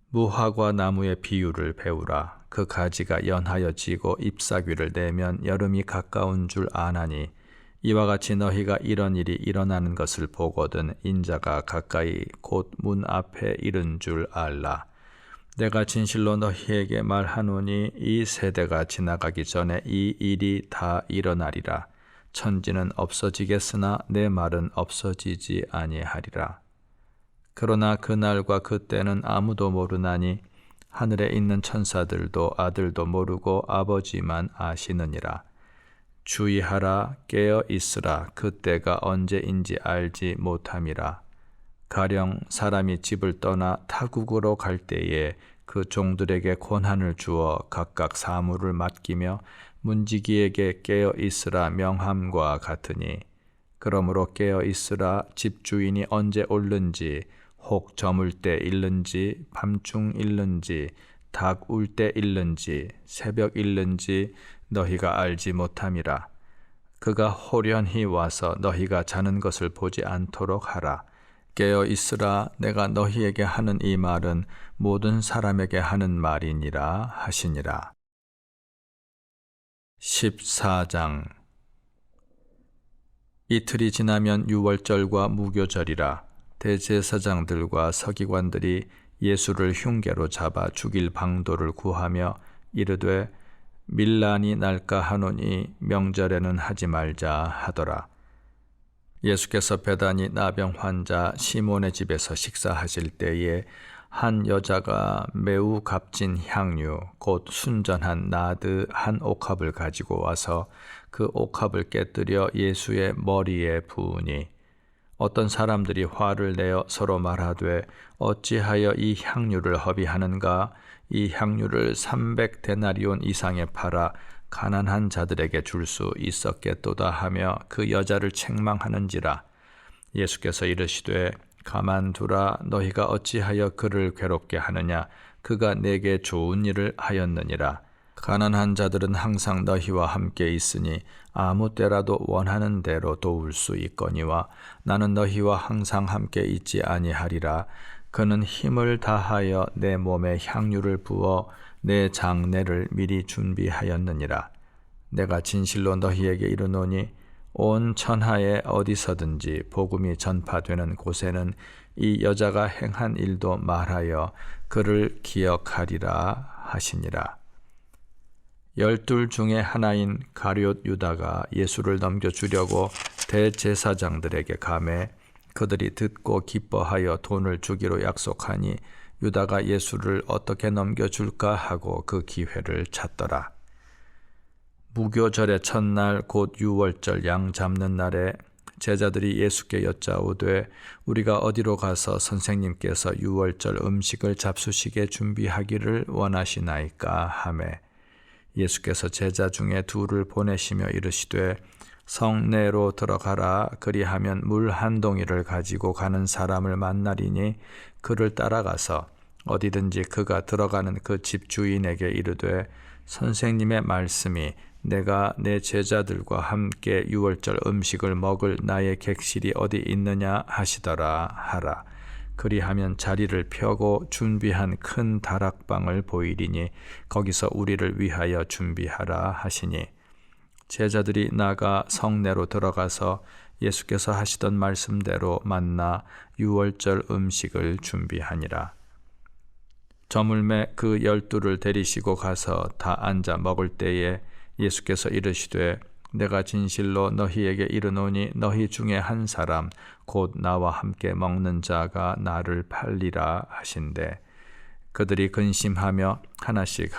무화과 나무의 비유를 배우라. 그 가지가 연하여 지고 잎사귀를 내면 여름이 가까운 줄 아나니 이와 같이 너희가 이런 일이 일어나는 것을 보거든 인자가 가까이 곧 문 앞에 이른 줄 알라. 내가 진실로 너희에게 말하노니 이 세대가 지나가기 전에 이 일이 다 일어나리라. 천지는 없어지겠으나 내 말은 없어지지 아니하리라. 그러나 그날과 그때는 아무도 모르나니 하늘에 있는 천사들도 아들도 모르고 아버지만 아시느니라. 주의하라. 깨어 있으라. 그때가 언제인지 알지 못함이라. 가령 사람이 집을 떠나 타국으로 갈 때에 그 종들에게 권한을 주어 각각 사무를 맡기며 문지기에게 깨어 있으라 명함과 같으니 그러므로 깨어 있으라. 집주인이 언제 올는지 혹 저물 때 일는지 밤중 일는지 닭 울 때 일는지 새벽 일는지 너희가 알지 못함이라. 그가 호련히 와서 너희가 자는 것을 보지 않도록 하라. 깨어 있으라. 내가 너희에게 하는 이 말은 모든 사람에게 하는 말이니라 하시니라. 14장. 이틀이 지나면 유월절과 무교절이라. 대제사장들과 서기관들이 예수를 흉계로 잡아 죽일 방도를 구하며 이르되 밀란이 날까 하노니 명절에는 하지 말자 하더라. 예수께서 베다니 나병 환자 시몬의 집에서 식사하실 때에 한 여자가 매우 값진 향유 곧 순전한 나드 한 옥합을 가지고 와서 그 옥합을 깨뜨려 예수의 머리에 부으니 어떤 사람들이 화를 내어 서로 말하되 어찌하여 이 향유를 허비하는가? 이 향유를 300데나리온 이상에 팔아 가난한 자들에게 줄 수 있었겠도다 하며 그 여자를 책망하는지라. 예수께서 이르시되 가만두라. 너희가 어찌하여 그를 괴롭게 하느냐? 그가 내게 좋은 일을 하였느니라. 가난한 자들은 항상 너희와 함께 있으니 아무 때라도 원하는 대로 도울 수 있거니와 나는 너희와 항상 함께 있지 아니하리라. 그는 힘을 다하여 내 몸에 향유를 부어 내 장례를 미리 준비하였느니라. 내가 진실로 너희에게 이르노니 온 천하에 어디서든지 복음이 전파되는 곳에는 이 여자가 행한 일도 말하여 그를 기억하리라 하시니라. 12 중에 하나인 가룟 유다가 예수를 넘겨주려고 대제사장들에게 가매 그들이 듣고 기뻐하여 돈을 주기로 약속하니 유다가 예수를 어떻게 넘겨줄까 하고 그 기회를 찾더라. 무교절의 첫날 곧 유월절 양 잡는 날에 제자들이 예수께 여짜오되 우리가 어디로 가서 선생님께서 유월절 음식을 잡수시게 준비하기를 원하시나이까 하매 예수께서 제자 중에 둘을 보내시며 이르시되 성내로 들어가라. 그리하면 물 한 동이를 가지고 가는 사람을 만나리니 그를 따라가서 어디든지 그가 들어가는 그 집 주인에게 이르되 선생님의 말씀이 내가 내 제자들과 함께 유월절 음식을 먹을 나의 객실이 어디 있느냐 하시더라 하라. 그리하면 자리를 펴고 준비한 큰 다락방을 보이리니 거기서 우리를 위하여 준비하라 하시니 제자들이 나가 성내로 들어가서 예수께서 하시던 말씀대로 만나 유월절 음식을 준비하니라. 저물매 그 12를 데리시고 가서 다 앉아 먹을 때에 예수께서 이르시되 내가 진실로 너희에게 이르노니 너희 중에 한 사람 곧 나와 함께 먹는 자가 나를 팔리라 하신대 그들이 근심하며 하나씩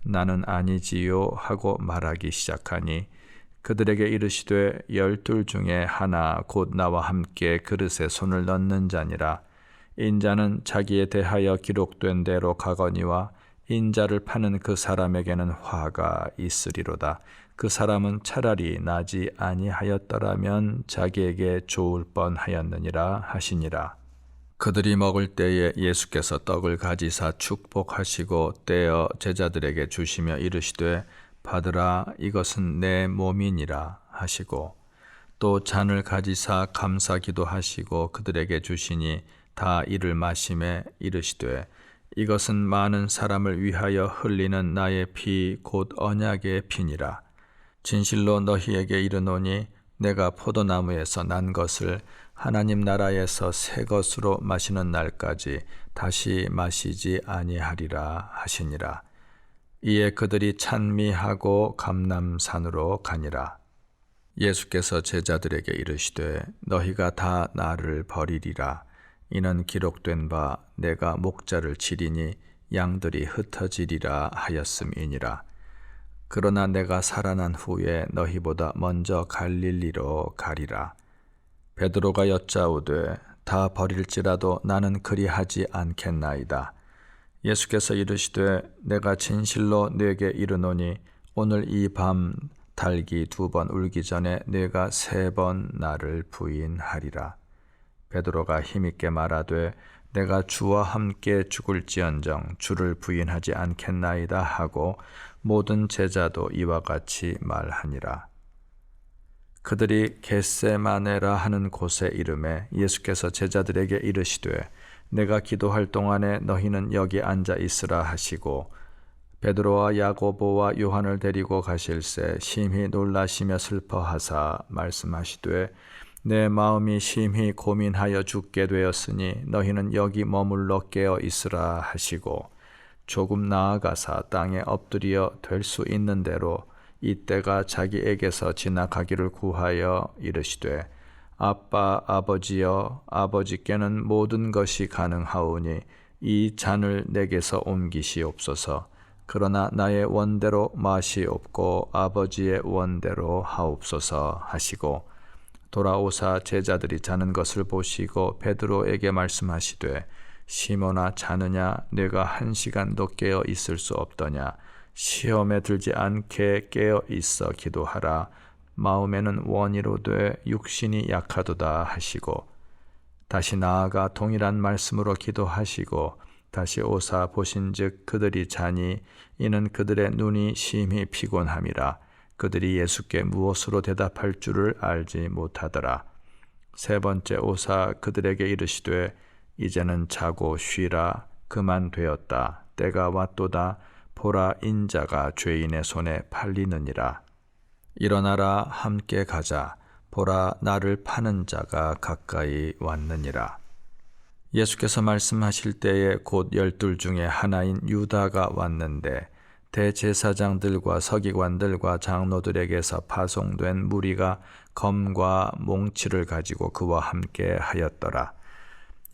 나는 아니지요 하고 말하기 시작하니 그들에게 이르시되 12 중에 하나 곧 나와 함께 그릇에 손을 넣는 자니라. 인자는 자기에 대하여 기록된 대로 가거니와 인자를 파는 그 사람에게는 화가 있으리로다. 그 사람은 차라리 나지 아니하였더라면 자기에게 좋을 뻔하였느니라 하시니라. 그들이 먹을 때에 예수께서 떡을 가지사 축복하시고 떼어 제자들에게 주시며 이르시되 받으라 이것은 내 몸이니라 하시고 또 잔을 가지사 감사기도 하시고 그들에게 주시니 다 이를 마시매 이르시되 이것은 많은 사람을 위하여 흘리는 나의 피 곧 언약의 피니라. 진실로 너희에게 이르노니 내가 포도나무에서 난 것을 하나님 나라에서 새 것으로 마시는 날까지 다시 마시지 아니하리라 하시니라. 이에 그들이 찬미하고 감람산으로 가니라. 예수께서 제자들에게 이르시되 너희가 다 나를 버리리라. 이는 기록된 바 내가 목자를 치리니 양들이 흩어지리라 하였음이니라. 그러나 내가 살아난 후에 너희보다 먼저 갈릴리로 가리라. 베드로가 여짜오되 다 버릴지라도 나는 그리하지 않겠나이다. 예수께서 이르시되 내가 진실로 네게 이르노니 오늘 이 밤 닭이 2번 울기 전에 네가 3번 나를 부인하리라. 베드로가 힘있게 말하되 내가 주와 함께 죽을지언정 주를 부인하지 않겠나이다 하고 모든 제자도 이와 같이 말하니라. 그들이 겟세마네라 하는 곳에 이르매 예수께서 제자들에게 이르시되 내가 기도할 동안에 너희는 여기 앉아 있으라 하시고 베드로와 야고보와 요한을 데리고 가실새 심히 놀라시며 슬퍼하사 말씀하시되 내 마음이 심히 고민하여 죽게 되었으니 너희는 여기 머물러 깨어 있으라 하시고 조금 나아가사 땅에 엎드려 될 수 있는 대로 이때가 자기에게서 지나가기를 구하여 이르시되 아빠 아버지여 아버지께는 모든 것이 가능하오니 이 잔을 내게서 옮기시옵소서. 그러나 나의 원대로 마시옵고 아버지의 원대로 하옵소서 하시고 돌아오사 제자들이 자는 것을 보시고 베드로에게 말씀하시되 시몬아 자느냐 네가 1시간도 깨어 있을 수 없더냐 시험에 들지 않게 깨어 있어 기도하라. 마음에는 원이로되 육신이 약하도다 하시고 다시 나아가 동일한 말씀으로 기도하시고 다시 오사 보신즉 그들이 자니 이는 그들의 눈이 심히 피곤함이라. 그들이 예수께 무엇으로 대답할 줄을 알지 못하더라. 3번째 오사 그들에게 이르시되 이제는 자고 쉬라. 그만 되었다. 때가 왔도다. 보라 인자가 죄인의 손에 팔리느니라. 일어나라 함께 가자. 보라 나를 파는 자가 가까이 왔느니라. 예수께서 말씀하실 때에 곧 12 중에 하나인 유다가 왔는데 대제사장들과 서기관들과 장로들에게서 파송된 무리가 검과 몽치를 가지고 그와 함께 하였더라.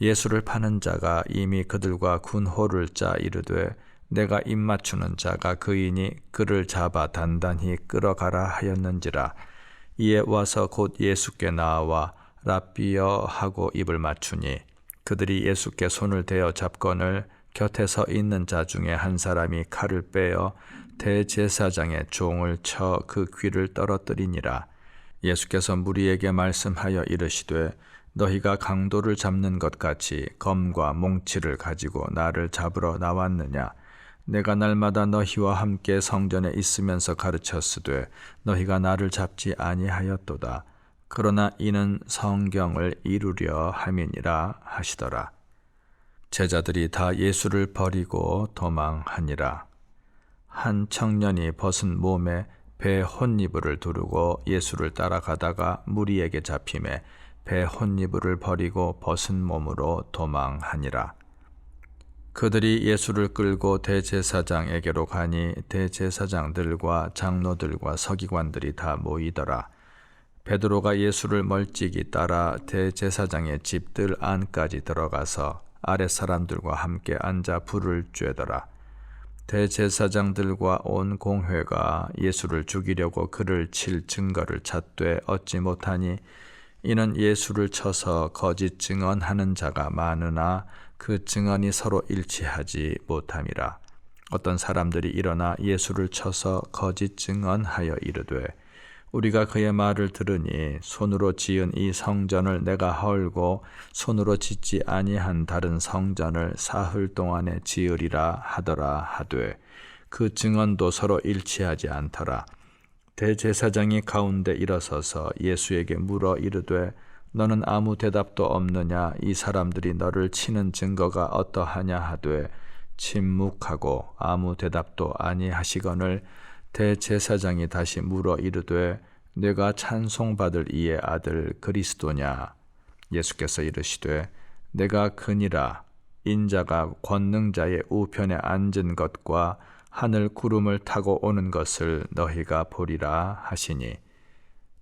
예수를 파는 자가 이미 그들과 군호를 짜 이르되 내가 입맞추는 자가 그이니 그를 잡아 단단히 끌어가라 하였는지라. 이에 와서 곧 예수께 나와 랍비여 하고 입을 맞추니 그들이 예수께 손을 대어 잡거늘 곁에 서 있는 자 중에 한 사람이 칼을 빼어 대제사장의 종을 쳐 그 귀를 떨어뜨리니라. 예수께서 무리에게 말씀하여 이르시되 너희가 강도를 잡는 것 같이 검과 몽치를 가지고 나를 잡으러 나왔느냐. 내가 날마다 너희와 함께 성전에 있으면서 가르쳤으되 너희가 나를 잡지 아니하였도다. 그러나 이는 성경을 이루려 함이니라 하시더라. 제자들이 다 예수를 버리고 도망하니라. 한 청년이 벗은 몸에 배 혼이불을 두르고 예수를 따라가다가 무리에게 잡히매 배 혼이불을 버리고 벗은 몸으로 도망하니라. 그들이 예수를 끌고 대제사장에게로 가니 대제사장들과 장로들과 서기관들이 다 모이더라. 베드로가 예수를 멀찍이 따라 대제사장의 집들 안까지 들어가서 아랫사람들과 함께 앉아 불을 쬐더라. 대제사장들과 온 공회가 예수를 죽이려고 그를 칠 증거를 찾되 얻지 못하니 이는 예수를 쳐서 거짓 증언하는 자가 많으나 그 증언이 서로 일치하지 못함이라. 어떤 사람들이 일어나 예수를 쳐서 거짓 증언하여 이르되 우리가 그의 말을 들으니 손으로 지은 이 성전을 내가 헐고 손으로 짓지 아니한 다른 성전을 사흘 동안에 지으리라 하더라 하되 그 증언도 서로 일치하지 않더라. 대제사장이 가운데 일어서서 예수에게 물어 이르되 너는 아무 대답도 없느냐. 이 사람들이 너를 치는 증거가 어떠하냐 하되 침묵하고 아무 대답도 아니하시거늘 대제사장이 다시 물어 이르되 내가 찬송받을 이의 아들 그리스도냐. 예수께서 이르시되 내가 그니라. 인자가 권능자의 우편에 앉은 것과 하늘 구름을 타고 오는 것을 너희가 보리라 하시니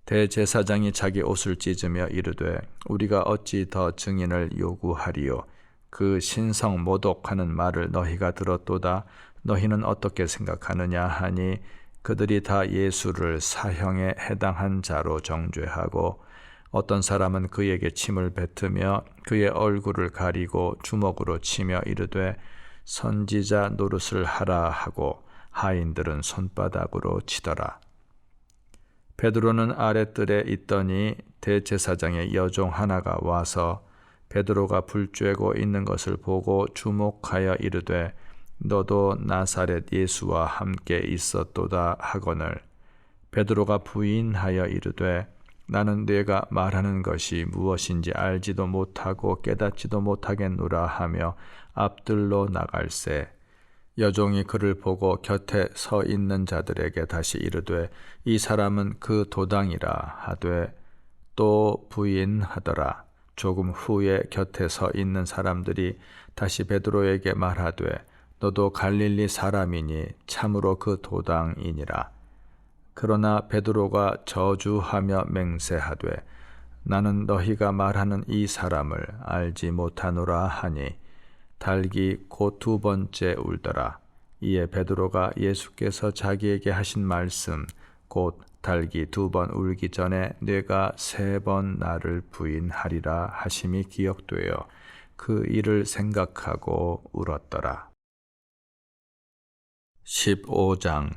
대제사장이 자기 옷을 찢으며 이르되 우리가 어찌 더 증인을 요구하리요. 그 신성 모독하는 말을 너희가 들었도다. 너희는 어떻게 생각하느냐 하니 그들이 다 예수를 사형에 해당한 자로 정죄하고 어떤 사람은 그에게 침을 뱉으며 그의 얼굴을 가리고 주먹으로 치며 이르되 선지자 노릇을 하라 하고 하인들은 손바닥으로 치더라. 베드로는 아랫뜰에 있더니 대제사장의 여종 하나가 와서 베드로가 불 쬐고 있는 것을 보고 주목하여 이르되 너도 나사렛 예수와 함께 있었도다 하거늘 베드로가 부인하여 이르되 나는 네가 말하는 것이 무엇인지 알지도 못하고 깨닫지도 못하겠노라 하며 앞들로 나갈새 여종이 그를 보고 곁에 서 있는 자들에게 다시 이르되 이 사람은 그 도당이라 하되 또 부인하더라. 조금 후에 곁에 서 있는 사람들이 다시 베드로에게 말하되 너도 갈릴리 사람이니 참으로 그 도당이니라. 그러나 베드로가 저주하며 맹세하되 나는 너희가 말하는 이 사람을 알지 못하노라 하니 닭이 곧 두 번째 울더라. 이에 베드로가 예수께서 자기에게 하신 말씀 곧 닭이 두 번 울기 전에 네가 세 번 나를 부인하리라 하심이 기억되어 그 일을 생각하고 울었더라. 15장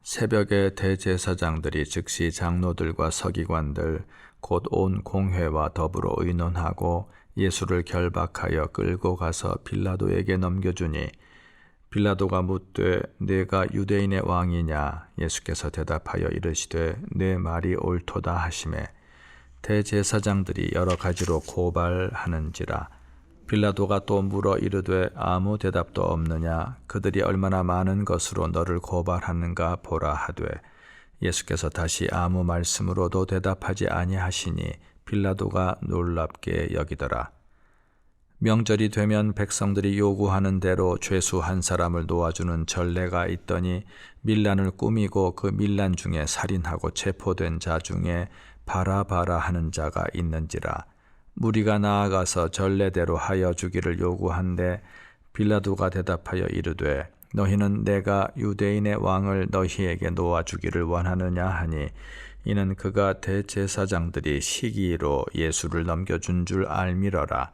새벽에 대제사장들이 즉시 장로들과 서기관들 곧 온 공회와 더불어 의논하고 예수를 결박하여 끌고 가서 빌라도에게 넘겨주니 빌라도가 묻되 네가 유대인의 왕이냐. 예수께서 대답하여 이르시되 내 말이 옳도다 하시매 대제사장들이 여러 가지로 고발하는지라. 빌라도가 또 물어 이르되 아무 대답도 없느냐. 그들이 얼마나 많은 것으로 너를 고발하는가 보라 하되 예수께서 다시 아무 말씀으로도 대답하지 아니하시니 빌라도가 놀랍게 여기더라. 명절이 되면 백성들이 요구하는 대로 죄수 한 사람을 놓아주는 전례가 있더니 밀란을 꾸미고 그 밀란 중에 살인하고 체포된 자 중에 바라바라 하는 자가 있는지라. 무리가 나아가서 전례대로 하여 주기를 요구한데 빌라도가 대답하여 이르되 너희는 내가 유대인의 왕을 너희에게 놓아주기를 원하느냐 하니 이는 그가 대제사장들이 시기로 예수를 넘겨준 줄 알미러라.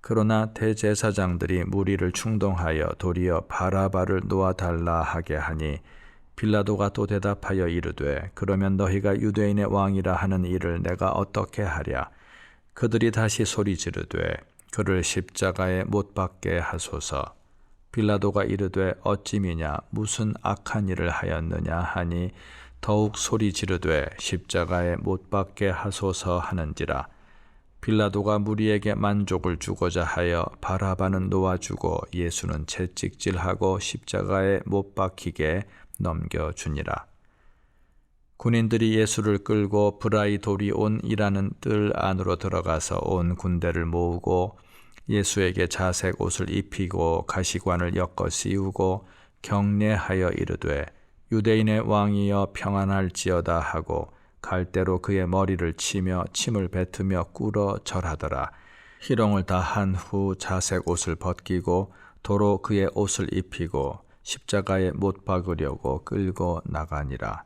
그러나 대제사장들이 무리를 충동하여 도리어 바라바를 놓아달라 하게 하니 빌라도가 또 대답하여 이르되 그러면 너희가 유대인의 왕이라 하는 이를 내가 어떻게 하랴. 그들이 다시 소리 지르되 그를 십자가에 못 박게 하소서. 빌라도가 이르되 어찌미냐 무슨 악한 일을 하였느냐 하니 더욱 소리 지르되 십자가에 못 박게 하소서 하는지라. 빌라도가 무리에게 만족을 주고자 하여 바라바는 놓아주고 예수는 채찍질하고 십자가에 못 박히게 넘겨주니라. 군인들이 예수를 끌고 브라이도리온이라는 뜰 안으로 들어가서 온 군대를 모으고 예수에게 자색 옷을 입히고 가시관을 엮어 씌우고 경례하여 이르되 유대인의 왕이여 평안할지어다 하고 갈대로 그의 머리를 치며 침을 뱉으며 꿇어 절하더라. 희롱을 다 한 후 자색 옷을 벗기고 도로 그의 옷을 입히고 십자가에 못 박으려고 끌고 나가니라.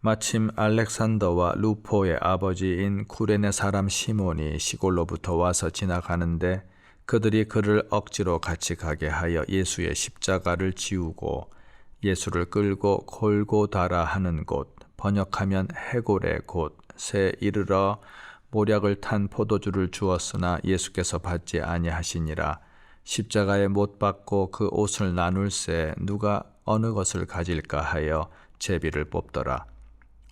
마침 알렉산더와 루포의 아버지인 쿠레네 사람 시몬이 시골로부터 와서 지나가는데 그들이 그를 억지로 같이 가게 하여 예수의 십자가를 지우고 예수를 끌고 골고다라 하는 곳, 번역하면 해골의 곳에 이르러 모략을 탄 포도주를 주었으나 예수께서 받지 아니하시니라. 십자가에 못 박고 그 옷을 나눌새 누가 어느 것을 가질까 하여 제비를 뽑더라.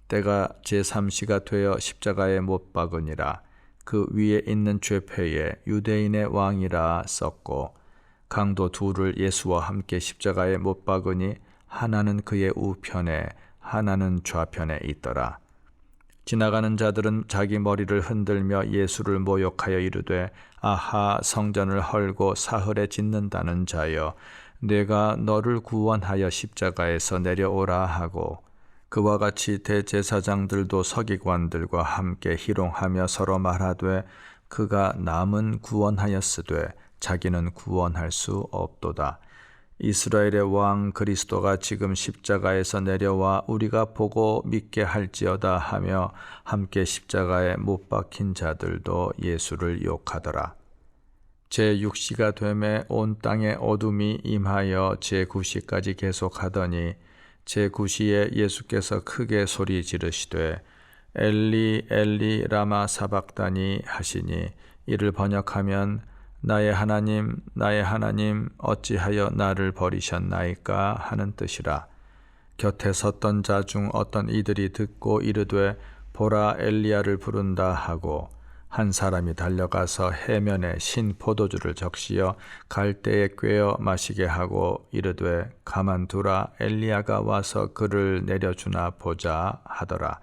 때가 제3시가 되어 십자가에 못 박으니라. 그 위에 있는 죄패에 유대인의 왕이라 썼고 강도 둘을 예수와 함께 십자가에 못 박으니 하나는 그의 우편에 하나는 좌편에 있더라. 지나가는 자들은 자기 머리를 흔들며 예수를 모욕하여 이르되 아하 성전을 헐고 사흘에 짓는다는 자여 내가 너를 구원하여 십자가에서 내려오라 하고 그와 같이 대제사장들도 서기관들과 함께 희롱하며 서로 말하되 그가 남은 구원하였으되 자기는 구원할 수 없도다. 이스라엘의 왕 그리스도가 지금 십자가에서 내려와 우리가 보고 믿게 할지어다 하며 함께 십자가에 못 박힌 자들도 예수를 욕하더라. 제6시가 되매 온 땅에 어둠이 임하여 제9시까지 계속하더니 제9시에 예수께서 크게 소리 지르시되 엘리 엘리 라마 사박다니 하시니 이를 번역하면 나의 하나님 어찌하여 나를 버리셨나이까 하는 뜻이라. 곁에 섰던 자 중 어떤 이들이 듣고 이르되 보라 엘리야를 부른다 하고 한 사람이 달려가서 해면에 신 포도주를 적시어 갈대에 꿰어 마시게 하고 이르되 가만두라 엘리야가 와서 그를 내려주나 보자 하더라.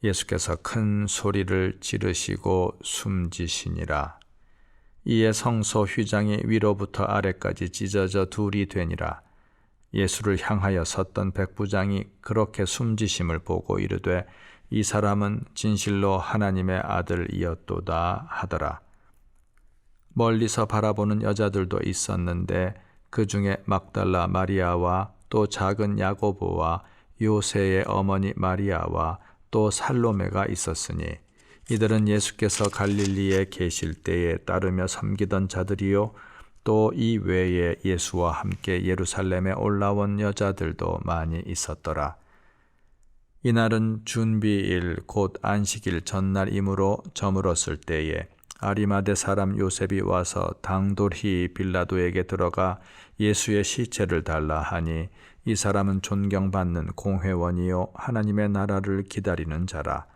예수께서 큰 소리를 지르시고 숨지시니라. 이에 성소 휘장이 위로부터 아래까지 찢어져 둘이 되니라. 예수를 향하여 섰던 백부장이 그렇게 숨지심을 보고 이르되 이 사람은 진실로 하나님의 아들이었도다 하더라. 멀리서 바라보는 여자들도 있었는데 그 중에 막달라 마리아와 또 작은 야고보와 요새의 어머니 마리아와 또 살로메가 있었으니 이들은 예수께서 갈릴리에 계실 때에 따르며 섬기던 자들이요 또 이 외에 예수와 함께 예루살렘에 올라온 여자들도 많이 있었더라. 이날은 준비일 곧 안식일 전날이므로 저물었을 때에 아리마대 사람 요셉이 와서 당돌히 빌라도에게 들어가 예수의 시체를 달라 하니 이 사람은 존경받는 공회원이요 하나님의 나라를 기다리는 자라.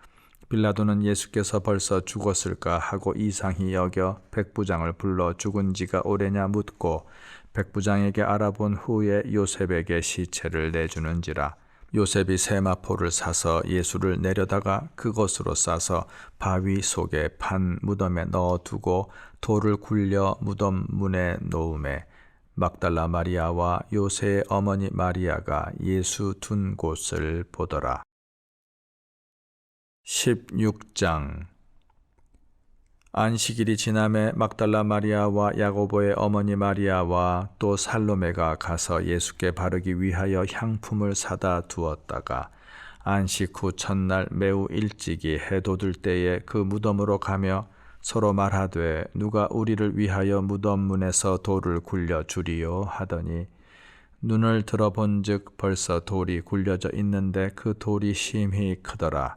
빌라도는 예수께서 벌써 죽었을까 하고 이상히 여겨 백부장을 불러 죽은 지가 오래냐 묻고 백부장에게 알아본 후에 요셉에게 시체를 내주는지라. 요셉이 세마포를 사서 예수를 내려다가 그것으로 싸서 바위 속에 판 무덤에 넣어두고 돌을 굴려 무덤 문에 놓음에 막달라 마리아와 요새의 어머니 마리아가 예수 둔 곳을 보더라. 16장. 안식일이 지남에 막달라 마리아와 야고보의 어머니 마리아와 또 살로메가 가서 예수께 바르기 위하여 향품을 사다 두었다가 안식 후 첫날 매우 일찍이 해 돋을 때에 그 무덤으로 가며 서로 말하되 누가 우리를 위하여 무덤 문에서 돌을 굴려 주리요 하더니 눈을 들어본즉 벌써 돌이 굴려져 있는데 그 돌이 심히 크더라.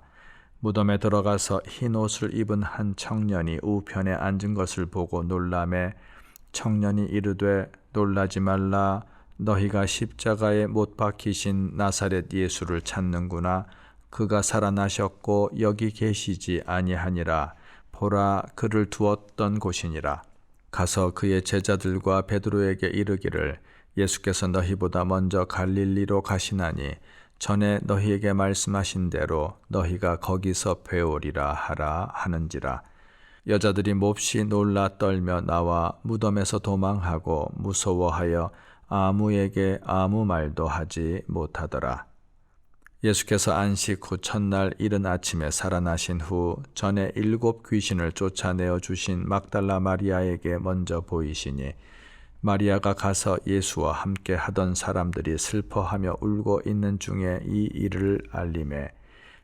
무덤에 들어가서 흰 옷을 입은 한 청년이 우편에 앉은 것을 보고 놀라매 청년이 이르되 놀라지 말라. 너희가 십자가에 못 박히신 나사렛 예수를 찾는구나. 그가 살아나셨고 여기 계시지 아니하니라. 보라, 그를 두었던 곳이니라. 가서 그의 제자들과 베드로에게 이르기를 예수께서 너희보다 먼저 갈릴리로 가시나니 전에 너희에게 말씀하신 대로 너희가 거기서 배우리라 하라 하는지라. 여자들이 몹시 놀라 떨며 나와 무덤에서 도망하고 무서워하여 아무에게 아무 말도 하지 못하더라. 예수께서 안식 후 첫날 이른 아침에 살아나신 후 전에 7 귀신을 쫓아내어 주신 막달라 마리아에게 먼저 보이시니 마리아가 가서 예수와 함께 하던 사람들이 슬퍼하며 울고 있는 중에 이 일을 알림해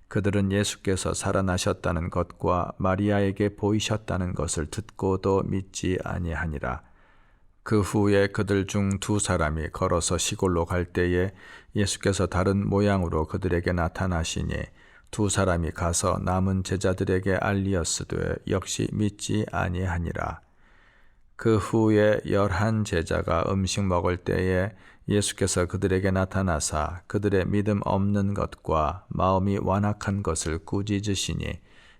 그들은 예수께서 살아나셨다는 것과 마리아에게 보이셨다는 것을 듣고도 믿지 아니하니라. 그 후에 그들 중 2 사람이 걸어서 시골로 갈 때에 예수께서 다른 모양으로 그들에게 나타나시니 2 사람이 가서 남은 제자들에게 알리었으되 역시 믿지 아니하니라. 그 후에 11 제자가 음식 먹을 때에 예수께서 그들에게 나타나사 그들의 믿음 없는 것과 마음이 완악한 것을 꾸짖으시니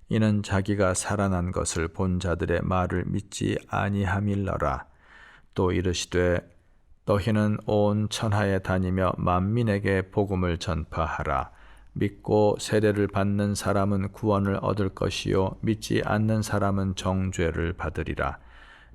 이는 자기가 살아난 것을 본 자들의 말을 믿지 아니함일러라. 또 이르시되 너희는 온 천하에 다니며 만민에게 복음을 전파하라. 믿고 세례를 받는 사람은 구원을 얻을 것이요 믿지 않는 사람은 정죄를 받으리라.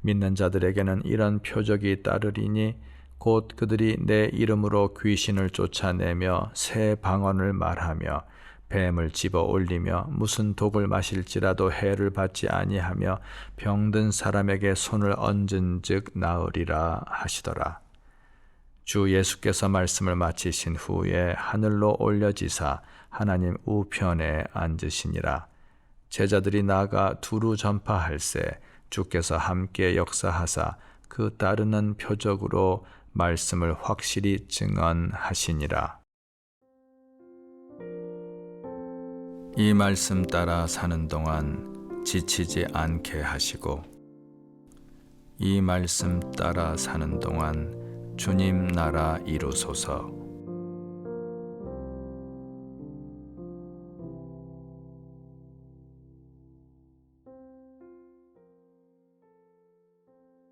믿는 자들에게는 이런 표적이 따르리니 곧 그들이 내 이름으로 귀신을 쫓아내며 새 방언을 말하며 뱀을 집어 올리며 무슨 독을 마실지라도 해를 받지 아니하며 병든 사람에게 손을 얹은즉 나으리라 하시더라. 주 예수께서 말씀을 마치신 후에 하늘로 올려지사 하나님 우편에 앉으시니라. 제자들이 나가 두루 전파할세 주께서 함께 역사하사 그 따르는 표적으로 말씀을 확실히 증언하시니라. 이 말씀 따라 사는 동안 지치지 않게 하시고 이 말씀 따라 사는 동안 주님 나라 이루소서.